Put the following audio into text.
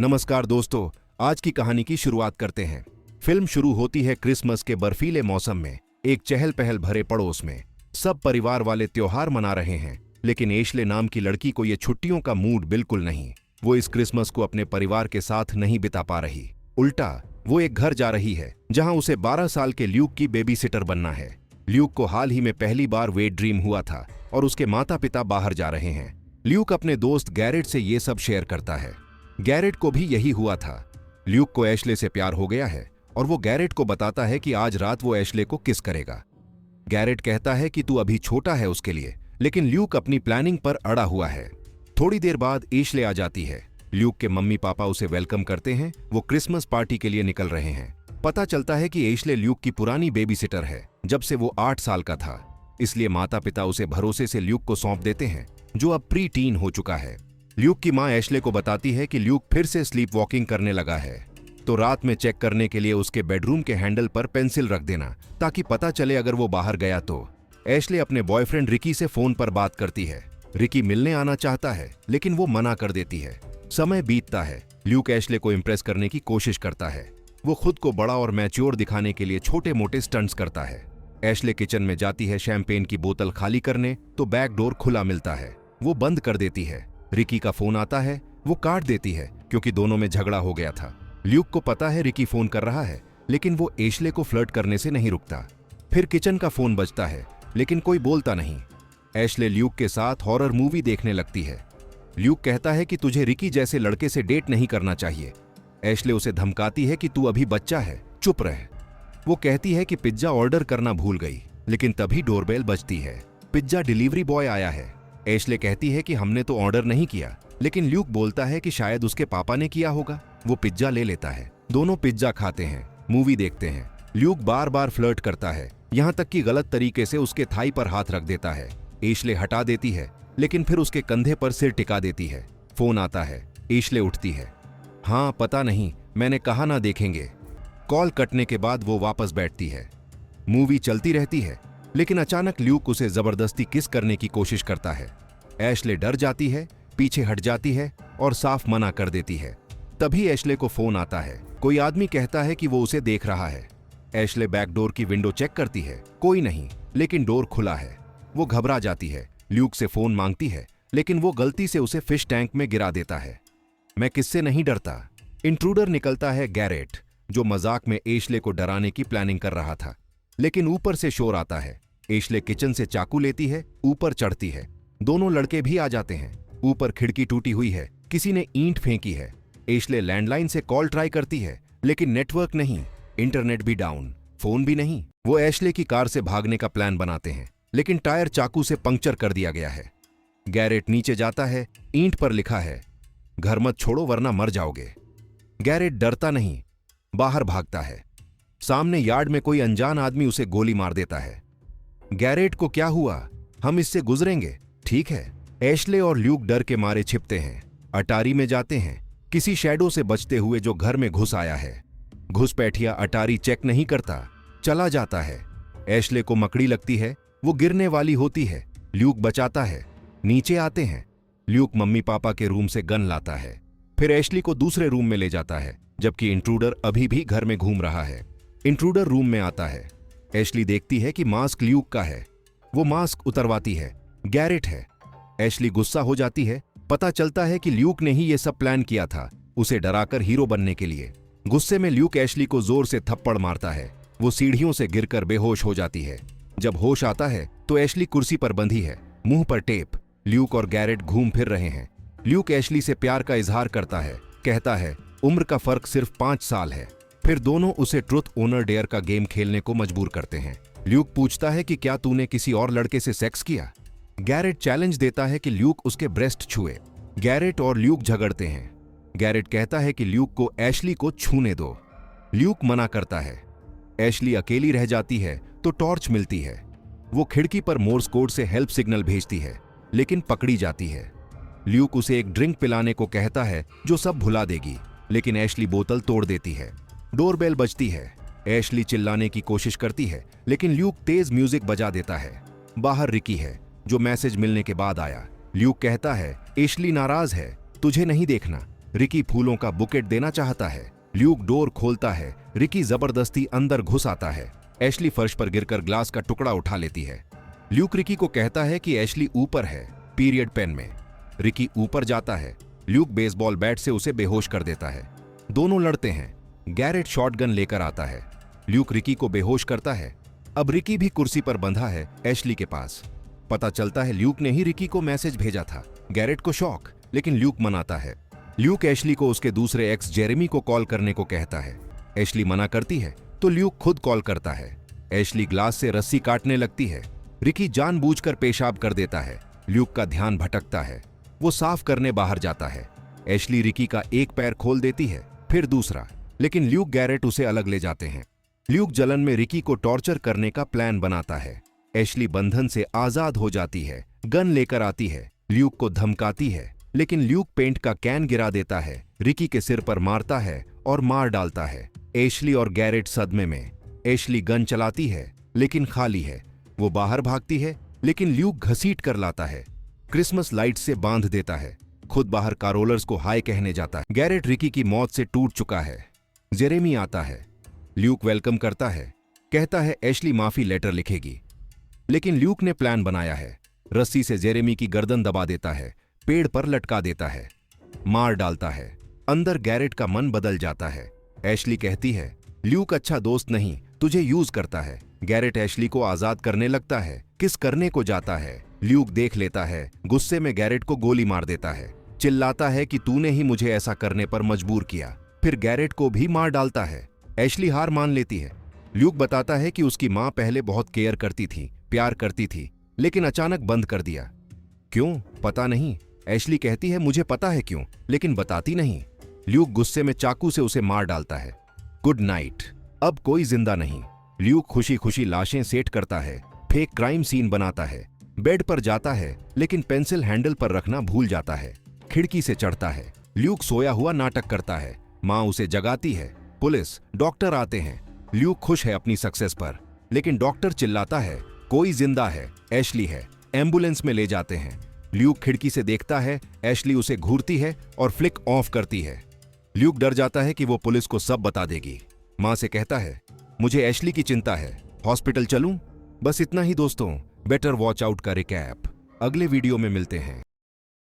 नमस्कार दोस्तों, आज की कहानी की शुरुआत करते हैं। फिल्म शुरू होती है क्रिसमस के बर्फीले मौसम में, एक चहल पहल भरे पड़ोस में। सब परिवार वाले त्योहार मना रहे हैं, लेकिन एशले नाम की लड़की को ये छुट्टियों का मूड बिल्कुल नहीं। वो इस क्रिसमस को अपने परिवार के साथ नहीं बिता पा रही। उल्टा वो एक घर जा रही है जहां उसे 12 साल के ल्यूक की बेबी सिटर बनना है। ल्यूक को हाल ही में पहली बार वेट ड्रीम हुआ था और उसके माता पिता बाहर जा रहे हैं। ल्यूक अपने दोस्त गैरेट से ये सब शेयर करता है। गैरेट को भी यही हुआ था। ल्यूक को एशले से प्यार हो गया है और वो गैरेट को बताता है कि आज रात वो एशले को किस करेगा। गैरेट कहता है कि तू अभी छोटा है उसके लिए, लेकिन ल्यूक अपनी प्लानिंग पर अड़ा हुआ है। थोड़ी देर बाद एशले आ जाती है। ल्यूक के मम्मी पापा उसे वेलकम करते हैं। वो क्रिसमस पार्टी के लिए निकल रहे हैं। पता चलता है कि एशले ल्यूक की पुरानी बेबी सिटर है जब से वो 8 साल का था। इसलिए माता पिता उसे भरोसे से ल्यूक को सौंप देते हैं, जो अब प्री टीन हो चुका है। ल्यूक की मां एशले को बताती है कि ल्यूक फिर से स्लीप वॉकिंग करने लगा है, तो रात में चेक करने के लिए उसके बेडरूम के हैंडल पर पेंसिल रख देना, ताकि पता चले अगर वो बाहर गया तो। एशले अपने बॉयफ्रेंड रिकी से फोन पर बात करती है। रिकी मिलने आना चाहता है, लेकिन वो मना कर देती है। समय बीतता है। ल्यूक एशले को इम्प्रेस करने की कोशिश करता है। वो खुद को बड़ा और मैच्योर दिखाने के लिए छोटे मोटे स्टंट्स करता है। एशले किचन में जाती है शैंपेन की बोतल खाली करने, तो बैक डोर खुला मिलता है। वो बंद कर देती है। रिकी का फोन आता है। वो काट देती है क्योंकि दोनों में झगड़ा हो गया था। ल्यूक को पता है रिकी फोन कर रहा है, लेकिन वो एशले को फ्लर्ट करने से नहीं रुकता। फिर किचन का फोन बजता है, लेकिन कोई बोलता नहीं। एशले ल्यूक के साथ हॉरर मूवी देखने लगती है। ल्यूक कहता है कि तुझे रिकी जैसे लड़के से डेट नहीं करना चाहिए। एशले उसे धमकाती है कि तू अभी बच्चा है, चुप रह। वो कहती है कि पिज्जा ऑर्डर करना भूल गई, लेकिन तभी डोरबेल बजती है। पिज्जा डिलीवरी बॉय आया है। एशले कहती है कि हमने तो ऑर्डर नहीं किया, लेकिन ल्यूक बोलता है कि शायद उसके पापा ने किया होगा। वो पिज्जा ले लेता है। दोनों पिज्जा खाते हैं, मूवी देखते हैं। ल्यूक बार बार फ्लर्ट करता है, यहाँ तक कि गलत तरीके से उसके थाई पर हाथ रख देता है। एशले हटा देती है, लेकिन फिर उसके कंधे पर सिर टिका देती है। फोन आता है। एशले उठती है। हाँ, पता नहीं, मैंने कहा ना देखेंगे। कॉल कटने के बाद वो वापस बैठती है। मूवी चलती रहती है, लेकिन अचानक ल्यूक उसे जबरदस्ती किस करने की कोशिश करता है। एशले डर जाती है, पीछे हट जाती है और साफ मना कर देती है। तभी एशले को फोन आता है। कोई आदमी कहता है कि वो उसे देख रहा है। एशले बैकडोर की विंडो चेक करती है, कोई नहीं, लेकिन डोर खुला है। वो घबरा जाती है। ल्यूक से फोन मांगती है, लेकिन वो गलती से उसे फिश टैंक में गिरा देता है। मैं किससे नहीं डरता। इंट्रूडर निकलता है गैरेट, जो मजाक में एशले को डराने की प्लानिंग कर रहा था। लेकिन ऊपर से शोर आता है। एशले किचन से चाकू लेती है, ऊपर चढ़ती है। दोनों लड़के भी आ जाते हैं। ऊपर खिड़की टूटी हुई है, किसी ने ईंट फेंकी है। एशले लैंडलाइन से कॉल ट्राई करती है, लेकिन नेटवर्क नहीं, इंटरनेट भी डाउन, फोन भी नहीं। वो एशले की कार से भागने का प्लान बनाते हैं, लेकिन टायर चाकू से पंक्चर कर दिया गया है। गैरेट नीचे जाता है। ईंट पर लिखा है, घर मत छोड़ो वरना मर जाओगे। गैरेट डरता नहीं, बाहर भागता है। सामने यार्ड में कोई अनजान आदमी उसे गोली मार देता है। गैरेट को क्या हुआ, हम इससे गुजरेंगे, ठीक है। एशले और ल्यूक डर के मारे छिपते हैं। अटारी में जाते हैं, किसी शैडो से बचते हुए जो घर में घुस आया है। घुसपैठिया अटारी चेक नहीं करता, चला जाता है। एशले को मकड़ी लगती है, वो गिरने वाली होती है। ल्यूक बचाता है। नीचे आते हैं। ल्यूक मम्मी पापा के रूम से गन लाता है। फिर एशली को दूसरे रूम में ले जाता है, जबकि इंट्रूडर अभी भी घर में घूम रहा है। इंट्रूडर रूम में आता है। एशली देखती है कि मास्क ल्यूक का है। वो मास्क उतरवाती है। गैरेट है। एशली गुस्सा हो जाती है। पता चलता है कि ल्यूक ने ही ये सब प्लान किया था, उसे डराकर हीरो बनने के लिए। गुस्से में ल्यूक एशली को जोर से थप्पड़ मारता है। वो सीढ़ियों से गिरकर बेहोश हो जाती है। जब होश आता है तो एशली कुर्सी पर बंधी है, मुंह पर टेप। ल्यूक और गैरेट घूम फिर रहे हैं। ल्यूक एशली से प्यार का इजहार करता है, कहता है उम्र का फर्क सिर्फ 5 साल है। फिर दोनों उसे ट्रुथ ओनर डेयर का गेम खेलने को मजबूर करते हैं। ल्यूक पूछता है कि क्या तूने किसी और लड़के से सेक्स किया। गैरेट चैलेंज देता है कि ल्यूक उसके ब्रेस्ट छुए। गैरेट और ल्यूक झगड़ते हैं। गैरेट कहता है कि ल्यूक को एशली को छूने दो। ल्यूक मना करता है। एशली अकेली रह जाती है तो टॉर्च मिलती है। वो खिड़की पर मोर्स कोड से हेल्प सिग्नल भेजती है, लेकिन पकड़ी जाती है। ल्यूक उसे एक ड्रिंक पिलाने को कहता है जो सब भुला देगी, लेकिन एशली बोतल तोड़ देती है। डोरबेल बजती है। एशली चिल्लाने की कोशिश करती है, लेकिन ल्यूक तेज म्यूजिक बजा देता है। बाहर रिकी है, जो मैसेज मिलने के बाद आया। ल्यूक कहता है एशली नाराज है, तुझे नहीं देखना। रिकी फूलों का बुकेट देना चाहता है। ल्यूक डोर खोलता है। रिकी जबरदस्ती अंदर घुस आता है। एशली फर्श पर गिरकर ग्लास का टुकड़ा उठा लेती है। ल्यूक रिकी को कहता है कि एशली ऊपर है, पीरियड पेन में। रिकी ऊपर जाता है। ल्यूक बेसबॉल बैट से उसे बेहोश कर देता है। दोनों लड़ते हैं। गैरेट शॉटगन लेकर आता है। ल्यूक रिकी को बेहोश करता है। अब रिकी भी कुर्सी पर बंधा है एशली के पास। पता चलता है ल्यूक ने ही रिकी को मैसेज भेजा था। गैरेट को शॉक, लेकिन ल्यूक मनाता है। ल्यूक एशली को उसके दूसरे एक्स जेरेमी को कॉल करने को कहता है। एशली मना करती है तो ल्यूक खुद कॉल करता है। एशली ग्लास से रस्सी काटने लगती है। रिकी जानबूझकर पेशाब कर देता है। ल्यूक का ध्यान भटकता है। वो साफ करने बाहर जाता है। एशली रिकी का एक पैर खोल देती है, फिर दूसरा, लेकिन ल्यूक गैरेट उसे अलग ले जाते हैं। ल्यूक जलन में रिकी को टॉर्चर करने का प्लान बनाता है। एशली बंधन से आजाद हो जाती है, गन लेकर आती है, ल्यूक को धमकाती है, लेकिन ल्यूक पेंट का कैन गिरा देता है, रिकी के सिर पर मारता है और मार डालता है। एशली और गैरेट सदमे में। एशली गन चलाती है, लेकिन खाली है। वो बाहर भागती है, लेकिन ल्यूक घसीट कर लाता है। क्रिसमस लाइट से बांध देता है। खुद बाहर कारोलर्स को हाय कहने जाता है। गैरेट रिकी की मौत से टूट चुका है। जेरेमी आता है। ल्यूक वेलकम करता है, कहता है एशली माफी लेटर लिखेगी, लेकिन ल्यूक ने प्लान बनाया है। रस्सी से जेरेमी की गर्दन दबा देता है, पेड़ पर लटका देता है, मार डालता है। अंदर गैरेट का मन बदल जाता है। एशली कहती है, ल्यूक अच्छा दोस्त नहीं, तुझे यूज करता है। गैरेट एशली को आजाद करने लगता है, किस करने को जाता है। ल्यूक देख लेता है, गुस्से में गैरेट को गोली मार देता है, चिल्लाता है कि तूने ही मुझे ऐसा करने पर मजबूर किया। फिर गैरेट को भी मार डालता है। एशली हार मान लेती है। ल्यूक बताता है कि उसकी मां पहले बहुत केयर करती थी, प्यार करती थी, लेकिन अचानक बंद कर दिया। क्यों पता नहीं। एशली कहती है मुझे पता है क्यों, लेकिन बताती नहीं। ल्यूक गुस्से में चाकू से उसे मार डालता है। Good night. अब कोई जिंदा नहीं। ल्यूक खुशी खुशी लाशें सेट करता है, फेक क्राइम सीन बनाता है, बेड पर जाता है, लेकिन पेंसिल हैंडल पर रखना भूल जाता है। खिड़की से चढ़ता है। ल्यूक सोया हुआ नाटक करता है। मां उसे जगाती है। पुलिस, डॉक्टर आते हैं। ल्यूक खुश है अपनी सक्सेस पर, लेकिन डॉक्टर चिल्लाता है कोई जिंदा है, एशली है। एम्बुलेंस में ले जाते हैं। ल्यूक खिड़की से देखता है, एशली उसे घूरती है और फ्लिक ऑफ करती है। ल्यूक डर जाता है कि वो पुलिस को सब बता देगी। मां से कहता है मुझे एशली की चिंता है, हॉस्पिटल चलूं? बस इतना ही दोस्तों। बेटर वॉच आउट का रिकैप अगले वीडियो में मिलते हैं।